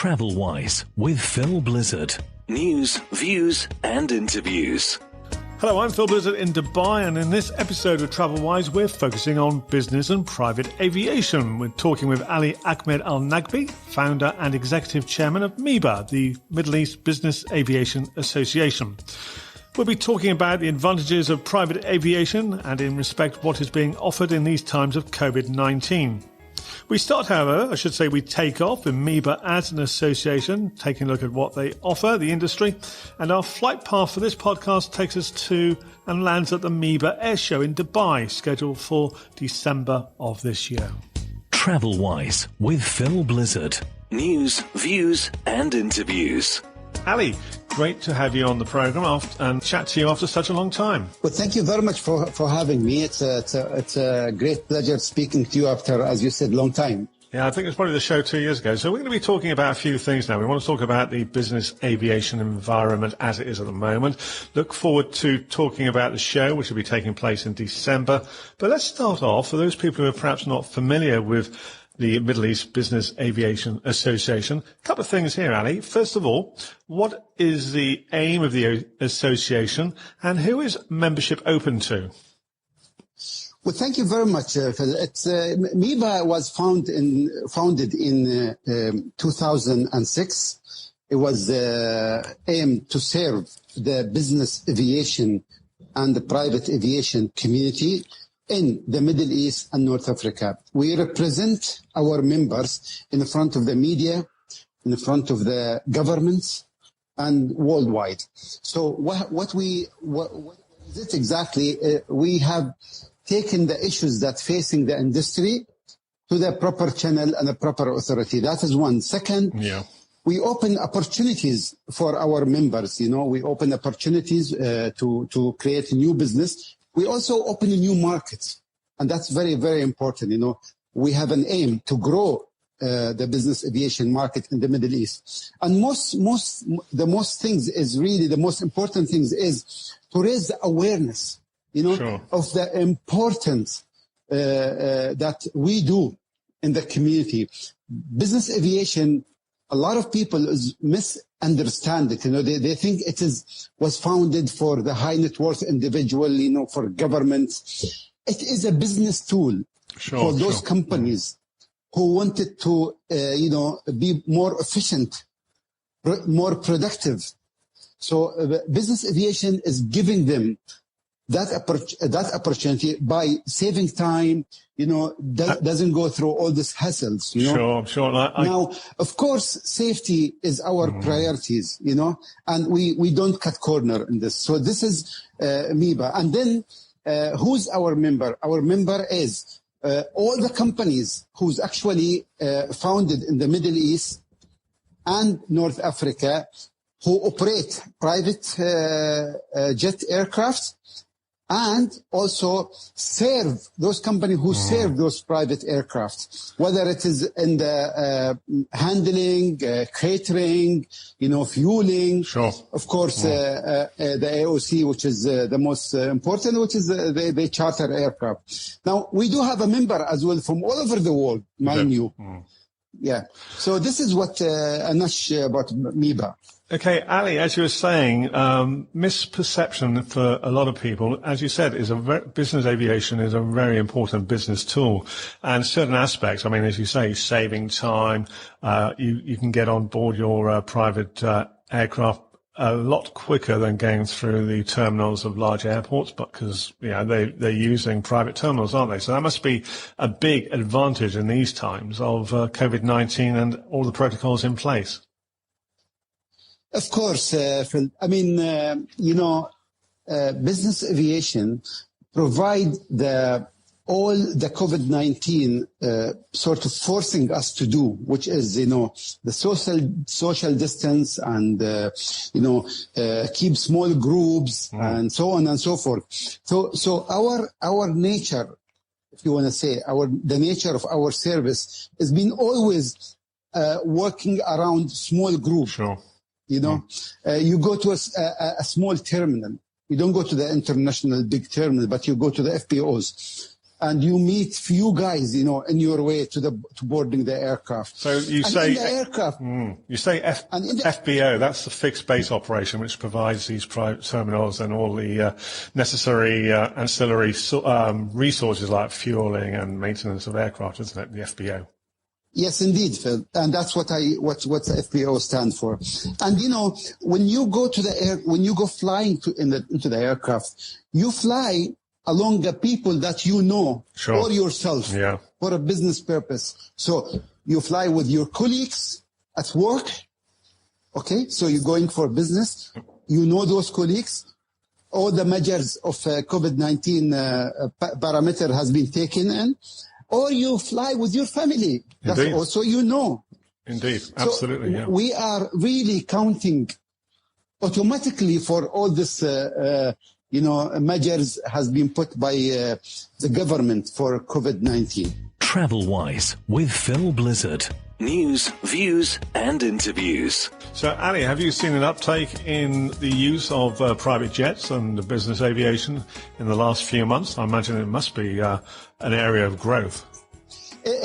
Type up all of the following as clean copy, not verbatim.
TravelWise with Phil Blizzard. News, views and interviews. Hello, I'm Phil Blizzard in Dubai, and in this episode of TravelWise, we're focusing on business and private aviation. We're talking with Ali Ahmed Al Nagbi, founder and executive chairman of MEBAA, the Middle East Business Aviation Association. We'll be talking about the advantages of private aviation and, in respect, what is being offered in these times of COVID-19. We start, however, we take off in MEBAA as an association, taking a look at what they offer, the industry, and our flight path for this podcast takes us to and lands at the MEBAA Airshow in Dubai, scheduled for December of this year. TravelWise with Phil Blizzard. News, views and interviews. Ali, great to have you on the program and chat to you after such a long time. Well, thank you very much for having me. It's a great pleasure speaking to you after, as you said, long time. Yeah, I think it was probably the show 2 years ago. So we're going to be talking about a few things now. We want to talk about the business aviation environment as it is at the moment. Look forward to talking about the show, which will be taking place in December. But let's start off, for those people who are perhaps not familiar with the Middle East Business Aviation Association. A couple of things here, Ali. First of all, what is the aim of the association and who is membership open to? Well, thank you very much, Phil. MEBAA was founded in 2006. It was aimed to serve the business aviation and the private aviation community in the Middle East and North Africa. We represent our members in front of the media, in front of the governments, and worldwide. So what is it exactly? We have taken the issues that facing the industry to the proper channel and the proper authority. That is one. Second, we open opportunities for our members. We open opportunities to create new business. We also open new markets, and that's very, very important. We have an aim to grow the business aviation market in the Middle East. And the most important things is to raise the awareness, of the importance that we do in the community. Business aviation, a lot of people misunderstand it. They think was founded for the high net worth individual, for governments. It is a business tool for those companies who wanted to, be more efficient, more productive. So business aviation is giving them that opportunity by saving time, doesn't go through all these hassles, Sure. Now, of course, safety is our priorities, and we don't cut corner in this. So this is MEBAA. And then who's our member? Our member is all the companies who's actually founded in the Middle East and North Africa who operate private jet aircraft, and also serve those companies who serve those private aircraft, whether it is in the handling, catering, fueling. Sure. Of course, the AOC, which is the most important, which is the charter aircraft. Now, we do have a member as well from all over the world, mind you. Yeah. So this is what Anash about MEBAA. Okay, Ali, as you were saying, misperception for a lot of people, as you said, business aviation is a very important business tool, and certain aspects. I mean, as you say, saving time. You can get on board your private aircraft a lot quicker than going through the terminals of large airports, because they're using private terminals, aren't they? So that must be a big advantage in these times of COVID-19 and all the protocols in place. Of course, Phil. I mean, business aviation provide all the COVID-19 sort of forcing us to do, which is, the social distance and, keep small groups and so on and so forth. So our nature, if you want to say, the nature of our service has been always working around small groups. Sure. You go to a small terminal. You don't go to the international big terminal, but you go to the FPOs. and you meet few guys, in your way to boarding the aircraft. So you say FBO, that's the fixed base operation, which provides these private terminals and all the necessary ancillary resources like fueling and maintenance of aircraft, isn't it? The FBO. Yes, indeed, Phil, and that's what the FBO stands for. And when you go flying into the aircraft, you fly along the people that sure. or yourself, yeah. for a business purpose. So you fly with your colleagues at work. Okay, so you're going for business. Those colleagues. All the measures of COVID-19 parameter has been taken in. Or you fly with your family. That's Indeed. also Indeed, absolutely, so yeah. We are really counting automatically for all this, measures has been put by the government for COVID-19. TravelWise with Phil Blizzard. News, views and interviews. So, Ali, have you seen an uptake in the use of private jets and business aviation in the last few months? I imagine it must be an area of growth.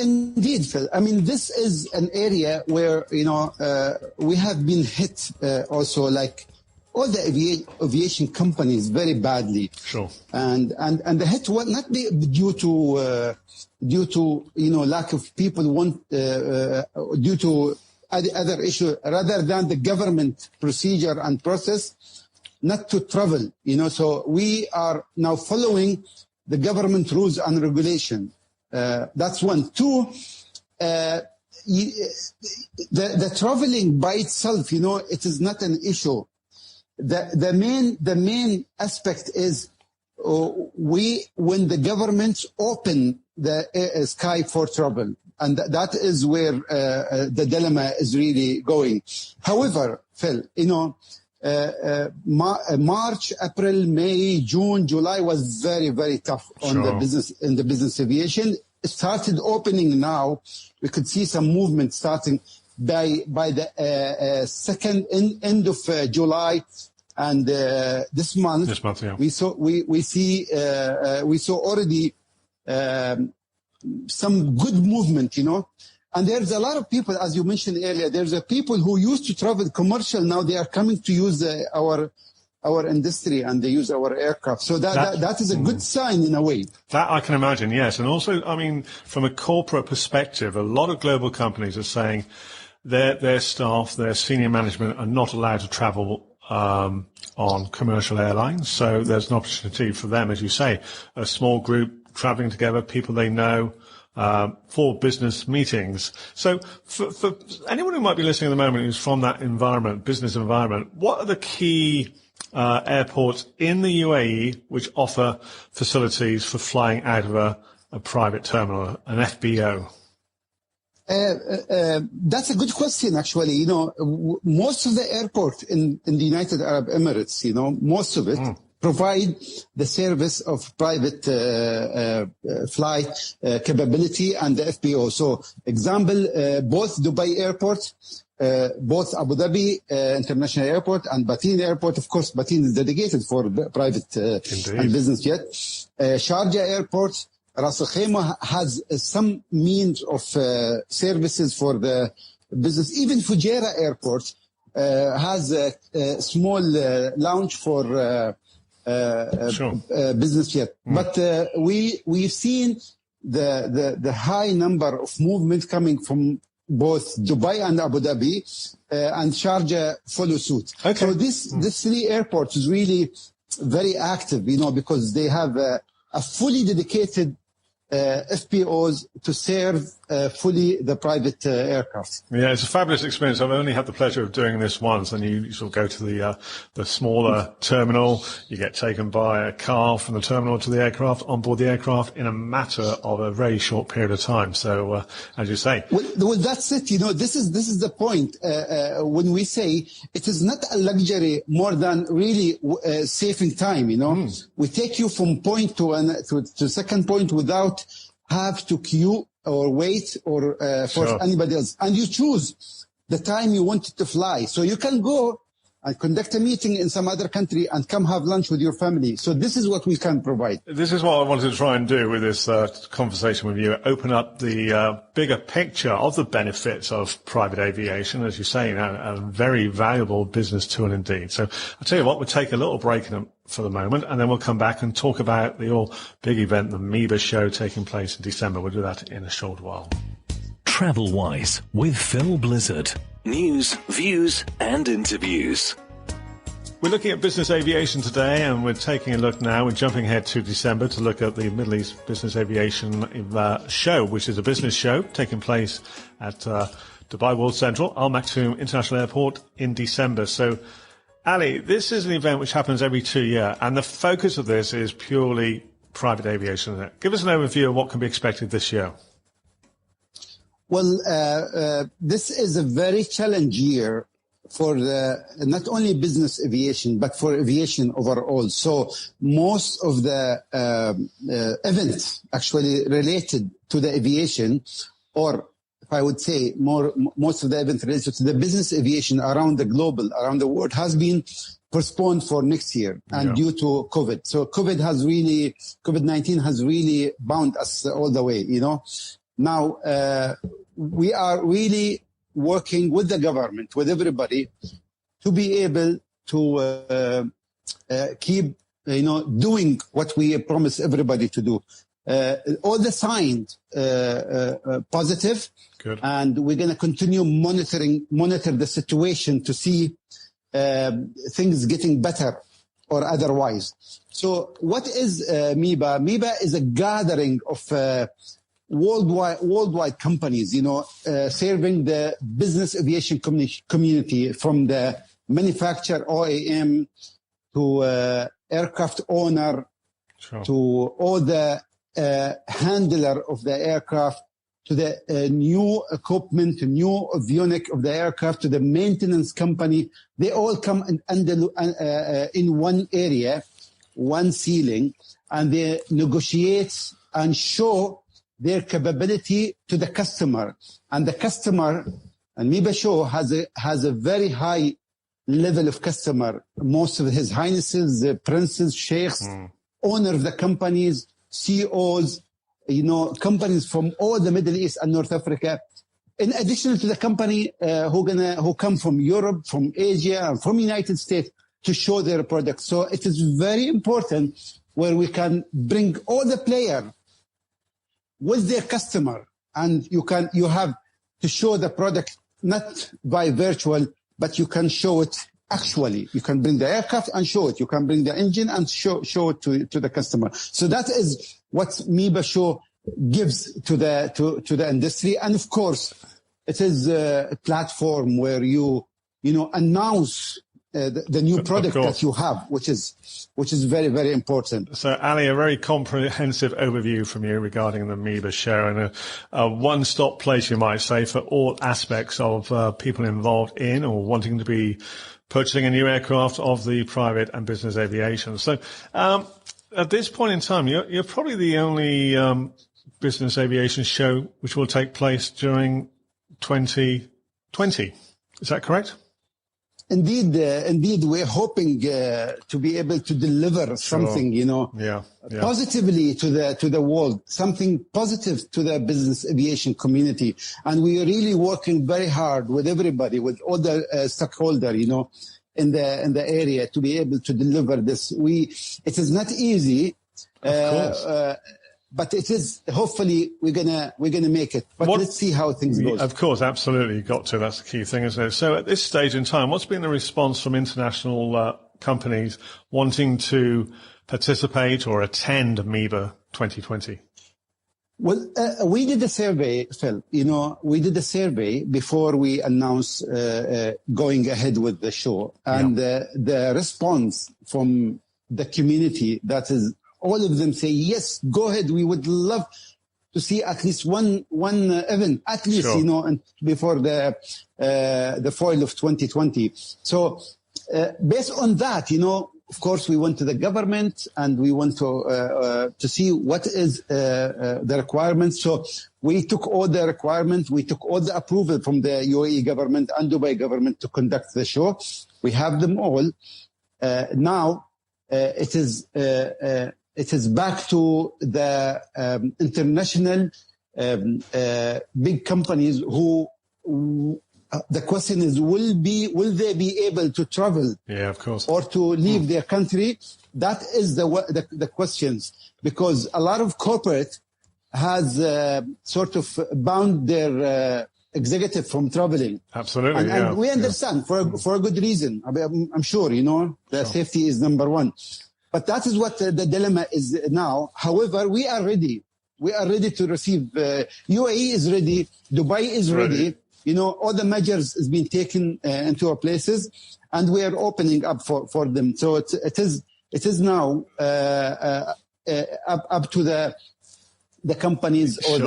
Indeed, Phil. I mean, this is an area where, we have been hit also, like all the aviation companies, very badly. Sure. And the hit will not be due to lack of people due to other issue, rather than the government procedure and process not to travel. So we are now following the government rules and regulation. That's one. Two, the traveling by itself, it is not an issue. The main aspect is when the governments open the sky for travel, and that is where the dilemma is really going. However, Phil, March, April, May, June, July was very, very tough on the business aviation. It started opening now. We could see some movement starting by the end of July, and this month. Yeah. We saw already some good movement, And there's a lot of people, as you mentioned earlier, there's a people who used to travel commercial. Now they are coming to use our industry, and they use our aircraft. So that is a good sign in a way. That I can imagine, yes. And also, I mean, from a corporate perspective, a lot of global companies are saying their staff, their senior management are not allowed to travel on commercial airlines. So there's an opportunity for them, as you say, a small group traveling together, people they know, for business meetings. So for anyone who might be listening at the moment who's from that environment, business environment, what are the key airports in the UAE which offer facilities for flying out of a private terminal, an FBO? That's a good question, actually. Most of the airports in the United Arab Emirates, most of it provide the service of private flight capability and the FBO. So, example, both Dubai Airport, both Abu Dhabi International Airport and Bateen Airport. Of course, Bateen is dedicated for private and business jet. Sharjah Airport, Ras Al Khaimah has some means of services for the business. Even Fujairah Airport has a small lounge for business jet. But we've seen the high number of movement coming from both Dubai and Abu Dhabi, and Sharjah follow suit. Okay. So this three airports is really very active, because they have a fully dedicated FPOs to serve fully the private aircraft. Yeah, it's a fabulous experience. I've only had the pleasure of doing this once, and you sort of go to the smaller terminal. You get taken by a car from the terminal to the aircraft, on board the aircraft in a matter of a very short period of time. So, as you say, well, that's it. This is the point when we say it is not a luxury more than really saving time. We take you from point to second point without have to queue or wait or for anybody else, and you choose the time you want to fly. So you can go and conduct a meeting in some other country and come have lunch with your family. So this is what we can provide. This is what I wanted to try and do with this conversation with you, open up the bigger picture of the benefits of private aviation, as you say, a very valuable business tool indeed. So I'll tell you what, we'll take a little break for the moment, and then we'll come back and talk about the all big event, the MEBAA show taking place in December. We'll do that in a short while. TravelWise with Phil Blizzard. News, views and interviews. We're looking at business aviation today, and we're taking a look now. We're jumping ahead to December to look at the Middle East Business Aviation Show, which is a business show taking place at Dubai World Central, Al Maktoum International Airport in December. So, Ali, this is an event which happens every 2 years, and the focus of this is purely private aviation. Give us an overview of what can be expected this year. Well, this is a very challenging year for not only business aviation, but for aviation overall. So most of the events actually related to the aviation, or if I would say most of the events related to the business aviation around the world has been postponed for next year, and due to COVID. So COVID-19 has really bound us all the way, Now, we are really working with the government, with everybody, to be able to keep, doing what we promise everybody to do. All the signs positive. Good. And we're going to continue monitor the situation to see things getting better or otherwise. So what is MEBAA? MEBAA is a gathering of worldwide companies, serving the business aviation community, from the manufacturer, OEM, to aircraft owner, sure, to all the handler of the aircraft, to the new equipment, new avionic of the aircraft, to the maintenance company. They all come in one area, one ceiling, and they negotiate and show their capability to the customer. And the customer, and MEBAA show has a very high level of customer. Most of His Highnesses, the princes, sheikhs, owner of the companies, CEOs, companies from all the Middle East and North Africa. In addition to the company who come from Europe, from Asia, and from United States to show their products. So it is very important where we can bring all the players with their customer, and you have to show the product not by virtual, but you can show it actually. You can bring the aircraft and show it. You can bring the engine and show it to the customer. So that is what MEBAA show gives to the industry. And of course, it is a platform where you announce the new product that you have, which is very, very important. So, Ali, a very comprehensive overview from you regarding the MEBAA show, and a one-stop place, you might say, for all aspects of people involved in or wanting to be purchasing a new aircraft of the private and business aviation. So, at this point in time, you're probably the only business aviation show which will take place during 2020. Is that correct? Indeed, we're hoping to be able to deliver something, positively to the world, something positive to the business aviation community. And we are really working very hard with everybody, with all the stakeholders, in the area, to be able to deliver this. It is not easy. Of course. But it is, hopefully we're gonna make it. But let's see how things go. Of course, absolutely. You've got to. That's the key thing, isn't it? So at this stage in time, what's been the response from international companies wanting to participate or attend MEBAA 2020? Well, we did a survey, Phil. We did a survey before we announced going ahead with the show. And the response from the community, that is, all of them say, yes, go ahead. We would love to see at least one event, at least, sure, and before the fall of 2020. So based on that, of course, we went to the government and we went to see what is the requirements. So we took all the requirements. We took all the approval from the UAE government and Dubai government to conduct the show. We have them all. Now it is back to the international big companies who. The question is, will they be able to travel? Yeah, of course. Or to leave their country? That is the questions, because a lot of corporate has sort of bound their executive from traveling. Absolutely, and we understand for a good reason. I'm sure, the safety is number one. But that is what the dilemma is now. However, we are ready. We are ready to receive. UAE is ready. Dubai is ready. All the measures has been taken into our places, and we are opening up for them. So it is now up to the companies or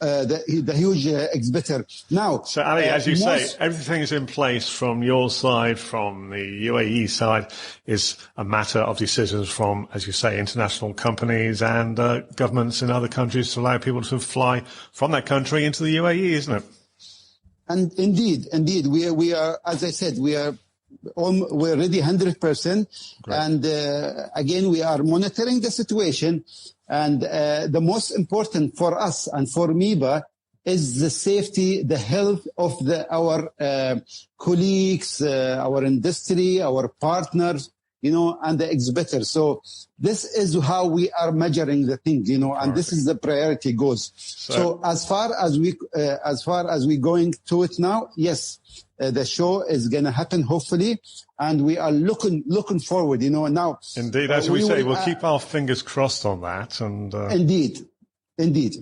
the huge exhibitor. Now, so Ali, as you say, everything is in place from your side, from the UAE side, is a matter of decisions from, as you say, international companies and governments in other countries to allow people to fly from that country into the UAE, isn't it? And indeed, we are, as I said, we're ready 100%. Great. And again, we are monitoring the situation. And the most important for us and for MEBAA is the safety, the health of our colleagues, our industry, our partners, and the exhibitors. So this is how we are measuring the thing, and this is the priority goes. So as far as we going to it now, yes, the show is going to happen, hopefully, and we are looking forward, now. Indeed, as we say, we'll keep our fingers crossed on that. And Indeed.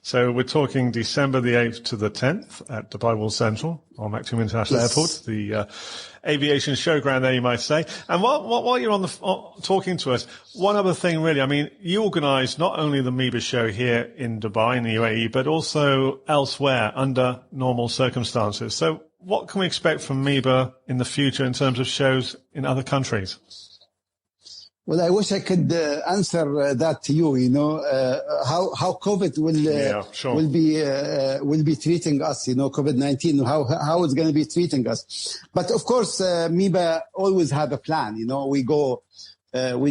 So we're talking December the 8th to the 10th at Dubai World Central on Maktoum International Airport, the aviation showground there, you might say. And while you're talking to us, one other thing really, I mean, you organise not only the MEBAA show here in Dubai, in the UAE, but also elsewhere under normal circumstances. So what can we expect from MEBAA in the future in terms of shows in other countries? Well, I wish I could answer that to you. How COVID will be treating us. COVID-19, how it's going to be treating us. But of course, MEBAA always have a plan. We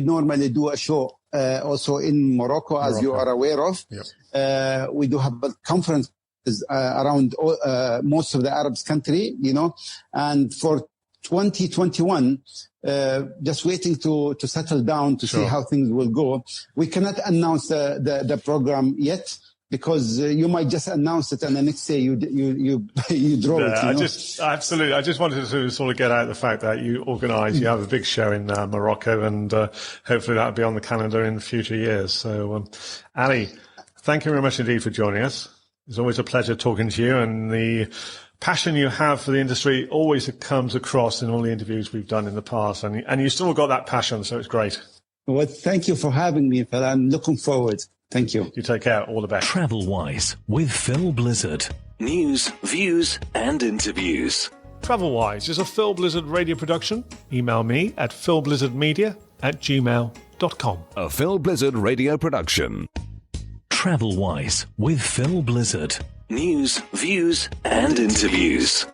normally do a show also in Morocco, as you are aware of. Yep. We do have conferences around most of the Arab country. And for 2021. Just waiting to settle down to see how things will go. We cannot announce the program yet because you might just announce it and the next day you draw it. Absolutely. I just wanted to sort of get out the fact that you have a big show in Morocco, and hopefully that'll be on the calendar in future years. So, Ali, thank you very much indeed for joining us. It's always a pleasure talking to you, and the passion you have for the industry always comes across in all the interviews we've done in the past, and you still got that passion, so it's great. Well, thank you for having me, Phil. I'm looking forward. Thank you. You take care. All the best. TravelWise with Phil Blizzard. News, views, and interviews. TravelWise is a Phil Blizzard radio production. Email me at philblizzardmedia@gmail.com. A Phil Blizzard radio production. TravelWise with Phil Blizzard. News, views, and interviews.